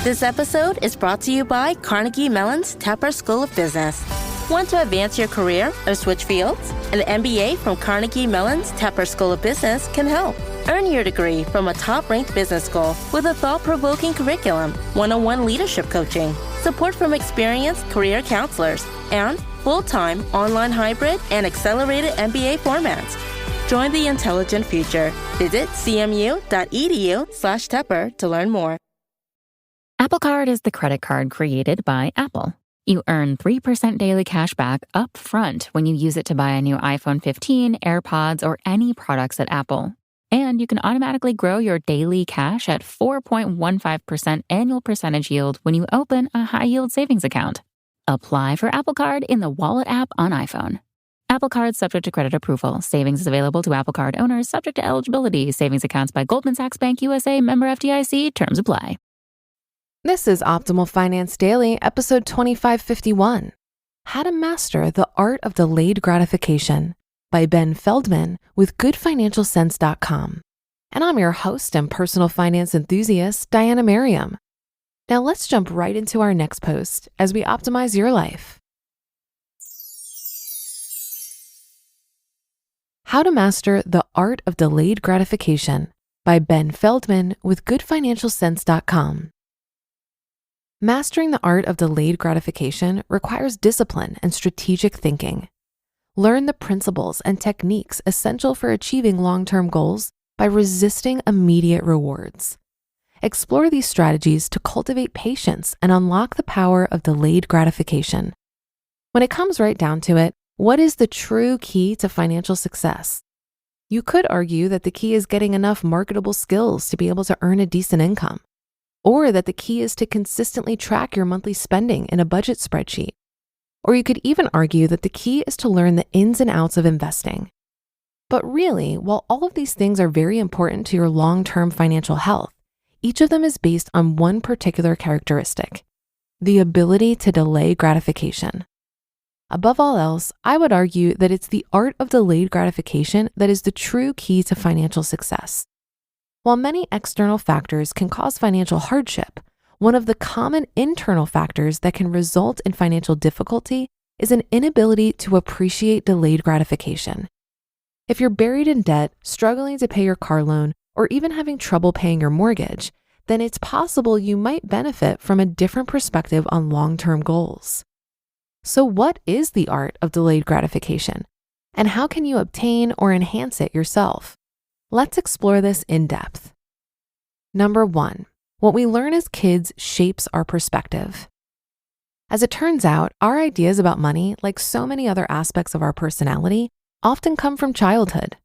This episode is brought to you by Carnegie Mellon's Tepper School of Business. Want to advance your career or switch fields? An MBA from Carnegie Mellon's Tepper School of Business can help. Earn your degree from a top-ranked business school with a thought-provoking curriculum, one-on-one leadership coaching, support from experienced career counselors, and full-time, online hybrid, and accelerated MBA formats. Join the intelligent future. Visit cmu.edu/Tepper to learn more. Apple Card is the credit card created by Apple. You earn 3% daily cash back up front when you use it to buy a new iPhone 15, AirPods, or any products at Apple. And you can automatically grow your daily cash at 4.15% annual percentage yield when you open a high-yield savings account. Apply for Apple Card in the Wallet app on iPhone. Apple Card subject to credit approval. Savings is available to Apple Card owners subject to eligibility. Savings accounts by Goldman Sachs Bank USA, member FDIC. Terms apply. This is Optimal Finance Daily, episode 2551, How to Master the Art of Delayed Gratification by Ben Feldman with GoodFinancialSense.com. And I'm your host and personal finance enthusiast, Diana Merriam. Now let's jump right into our next post as we optimize your life. How to Master the Art of Delayed Gratification by Ben Feldman with GoodFinancialSense.com. Mastering the art of delayed gratification requires discipline and strategic thinking. Learn the principles and techniques essential for achieving long-term goals by resisting immediate rewards. Explore these strategies to cultivate patience and unlock the power of delayed gratification. When it comes right down to it, what is the true key to financial success? You could argue that the key is getting enough marketable skills to be able to earn a decent income, or that the key is to consistently track your monthly spending in a budget spreadsheet. Or you could even argue that the key is to learn the ins and outs of investing. But really, while all of these things are very important to your long-term financial health, each of them is based on one particular characteristic: the ability to delay gratification. Above all else, I would argue that it's the art of delayed gratification that is the true key to financial success. While many external factors can cause financial hardship, one of the common internal factors that can result in financial difficulty is an inability to appreciate delayed gratification. If you're buried in debt, struggling to pay your car loan, or even having trouble paying your mortgage, then it's possible you might benefit from a different perspective on long-term goals. So what is the art of delayed gratification? And how can you obtain or enhance it yourself? Let's explore this in depth. Number 1, what we learn as kids shapes our perspective. As it turns out, our ideas about money, like so many other aspects of our personality, often come from childhood.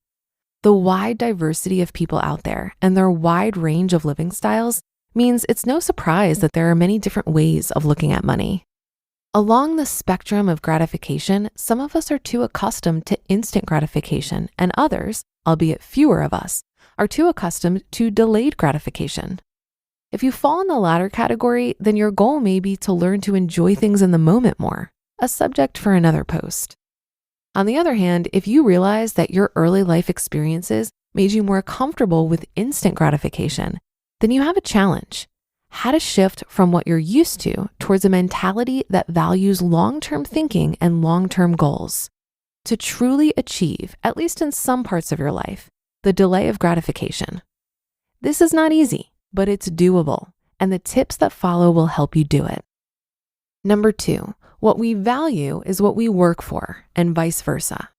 The wide diversity of people out there and their wide range of living styles means it's no surprise that there are many different ways of looking at money. Along the spectrum of gratification, some of us are too accustomed to instant gratification, and others, albeit fewer of us, are too accustomed to delayed gratification. If you fall in the latter category, then your goal may be to learn to enjoy things in the moment more, a subject for another post. On the other hand, if you realize that your early life experiences made you more comfortable with instant gratification, then you have a challenge: how to shift from what you're used to towards a mentality that values long-term thinking and long-term goals. To truly achieve, at least in some parts of your life, the delay of gratification. This is not easy, but it's doable, and the tips that follow will help you do it. Number 2, what we value is what we work for, and vice versa.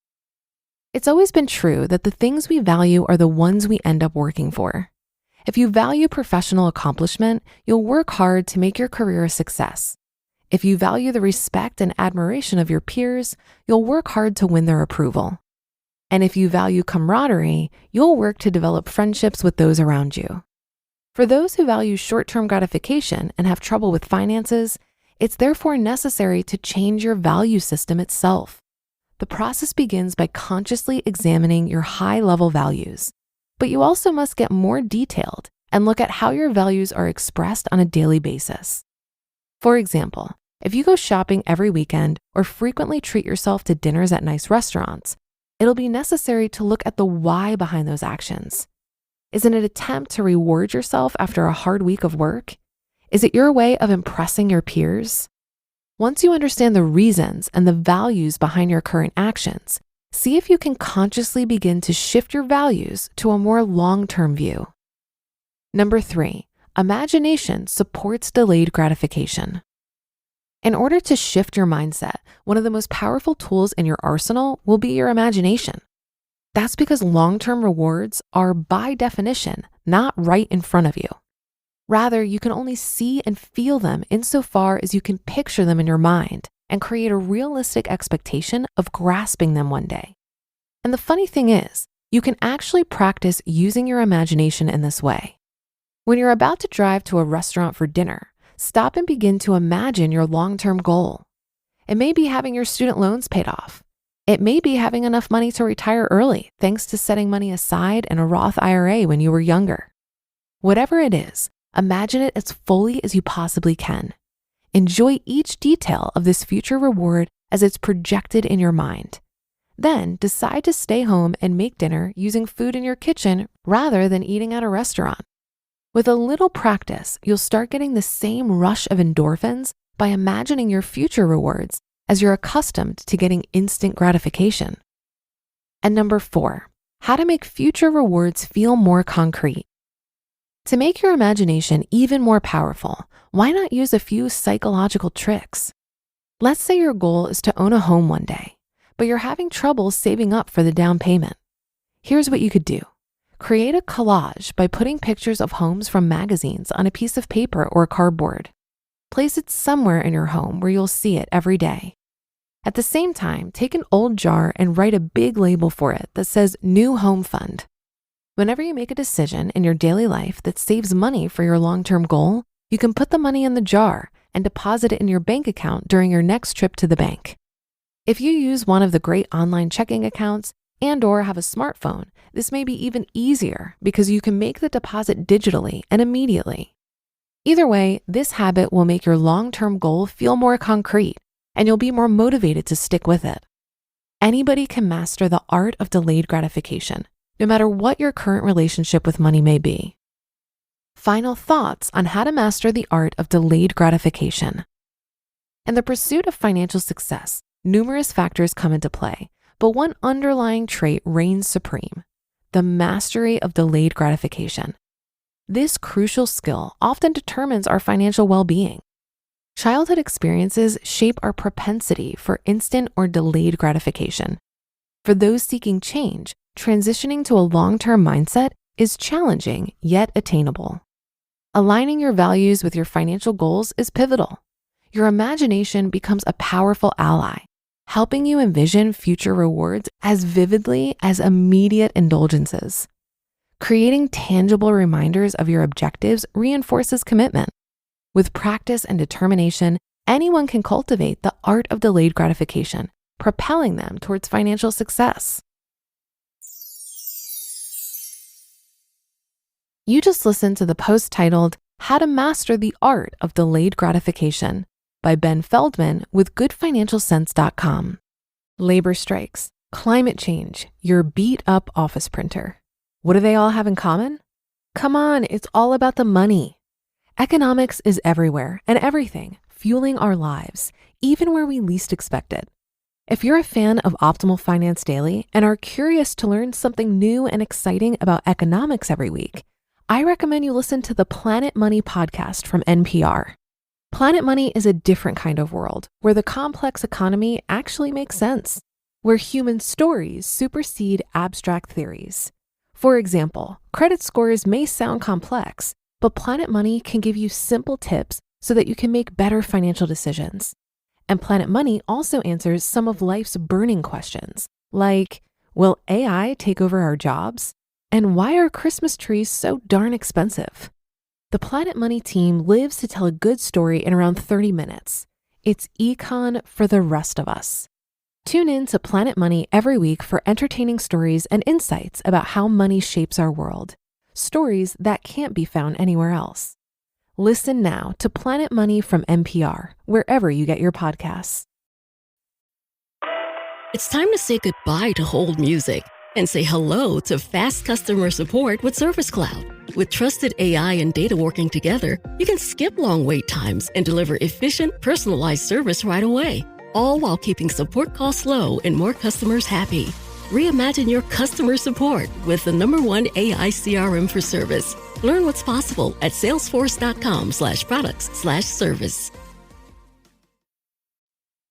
It's always been true that the things we value are the ones we end up working for. If you value professional accomplishment, you'll work hard to make your career a success. If you value the respect and admiration of your peers, you'll work hard to win their approval. And if you value camaraderie, you'll work to develop friendships with those around you. For those who value short-term gratification and have trouble with finances, it's therefore necessary to change your value system itself. The process begins by consciously examining your high-level values, but you also must get more detailed and look at how your values are expressed on a daily basis. For example, if you go shopping every weekend or frequently treat yourself to dinners at nice restaurants, it'll be necessary to look at the why behind those actions. Is it an attempt to reward yourself after a hard week of work? Is it your way of impressing your peers? Once you understand the reasons and the values behind your current actions, see if you can consciously begin to shift your values to a more long-term view. Number 3, imagination supports delayed gratification. In order to shift your mindset, one of the most powerful tools in your arsenal will be your imagination. That's because long-term rewards are, by definition, not right in front of you. Rather, you can only see and feel them insofar as you can picture them in your mind and create a realistic expectation of grasping them one day. And the funny thing is, you can actually practice using your imagination in this way. When you're about to drive to a restaurant for dinner, stop and begin to imagine your long-term goal. It may be having your student loans paid off. It may be having enough money to retire early thanks to setting money aside in a Roth IRA when you were younger. Whatever it is, imagine it as fully as you possibly can. Enjoy each detail of this future reward as it's projected in your mind. Then decide to stay home and make dinner using food in your kitchen rather than eating at a restaurant. With a little practice, you'll start getting the same rush of endorphins by imagining your future rewards as you're accustomed to getting instant gratification. And number 4, how to make future rewards feel more concrete. To make your imagination even more powerful, why not use a few psychological tricks? Let's say your goal is to own a home one day, but you're having trouble saving up for the down payment. Here's what you could do. Create a collage by putting pictures of homes from magazines on a piece of paper or cardboard. Place it somewhere in your home where you'll see it every day. At the same time, take an old jar and write a big label for it that says New Home Fund. Whenever you make a decision in your daily life that saves money for your long-term goal, you can put the money in the jar and deposit it in your bank account during your next trip to the bank. If you use one of the great online checking accounts and/or have a smartphone, this may be even easier because you can make the deposit digitally and immediately. Either way, this habit will make your long-term goal feel more concrete, and you'll be more motivated to stick with it. Anybody can master the art of delayed gratification, no matter what your current relationship with money may be. Final thoughts on how to master the art of delayed gratification. In the pursuit of financial success, numerous factors come into play, but one underlying trait reigns supreme: the mastery of delayed gratification. This crucial skill often determines our financial well-being. Childhood experiences shape our propensity for instant or delayed gratification. For those seeking change, transitioning to a long-term mindset is challenging yet attainable. Aligning your values with your financial goals is pivotal. Your imagination becomes a powerful ally, helping you envision future rewards as vividly as immediate indulgences. Creating tangible reminders of your objectives reinforces commitment. With practice and determination, anyone can cultivate the art of delayed gratification, propelling them towards financial success. You just listened to the post titled, How to Master the Art of Delayed Gratification by Ben Feldman with goodfinancialsense.com. Labor strikes, climate change, your beat up office printer. What do they all have in common? Come on, it's all about the money. Economics is everywhere and everything, fueling our lives, even where we least expect it. If you're a fan of Optimal Finance Daily and are curious to learn something new and exciting about economics every week, I recommend you listen to the Planet Money podcast from NPR. Planet Money is a different kind of world where the complex economy actually makes sense, where human stories supersede abstract theories. For example, credit scores may sound complex, but Planet Money can give you simple tips so that you can make better financial decisions. And Planet Money also answers some of life's burning questions, like, will AI take over our jobs? And why are Christmas trees so darn expensive? The Planet Money team lives to tell a good story in around 30 minutes. It's econ for the rest of us. Tune in to Planet Money every week for entertaining stories and insights about how money shapes our world. Stories that can't be found anywhere else. Listen now to Planet Money from NPR, wherever you get your podcasts. It's time to say goodbye to hold music And say hello to fast customer support with Service Cloud. With trusted AI and data working together, you can skip long wait times and deliver efficient, personalized service right away, all while keeping support costs low and more customers happy. Reimagine your customer support with the #1 AI CRM for service. Learn what's possible at salesforce.com/products/service.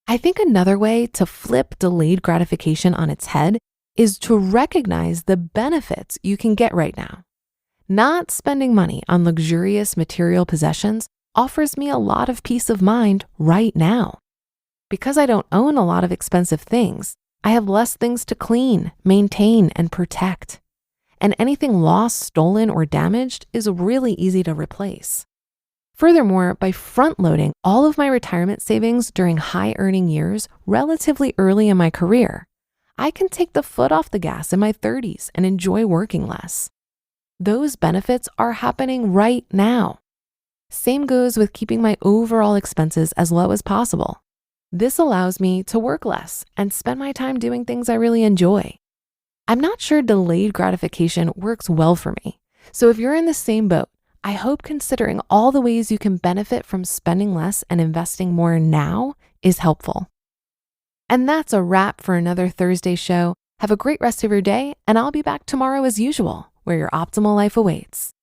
I think another way to flip delayed gratification on its head is to recognize the benefits you can get right now. Not spending money on luxurious material possessions offers me a lot of peace of mind right now. Because I don't own a lot of expensive things, I have less things to clean, maintain, and protect. And anything lost, stolen, or damaged is really easy to replace. Furthermore, by front-loading all of my retirement savings during high-earning years relatively early in my career, I can take the foot off the gas in my 30s and enjoy working less. Those benefits are happening right now. Same goes with keeping my overall expenses as low as possible. This allows me to work less and spend my time doing things I really enjoy. I'm not sure delayed gratification works well for me. So if you're in the same boat, I hope considering all the ways you can benefit from spending less and investing more now is helpful. And that's a wrap for another Thursday show. Have a great rest of your day, and I'll be back tomorrow as usual, where your optimal life awaits.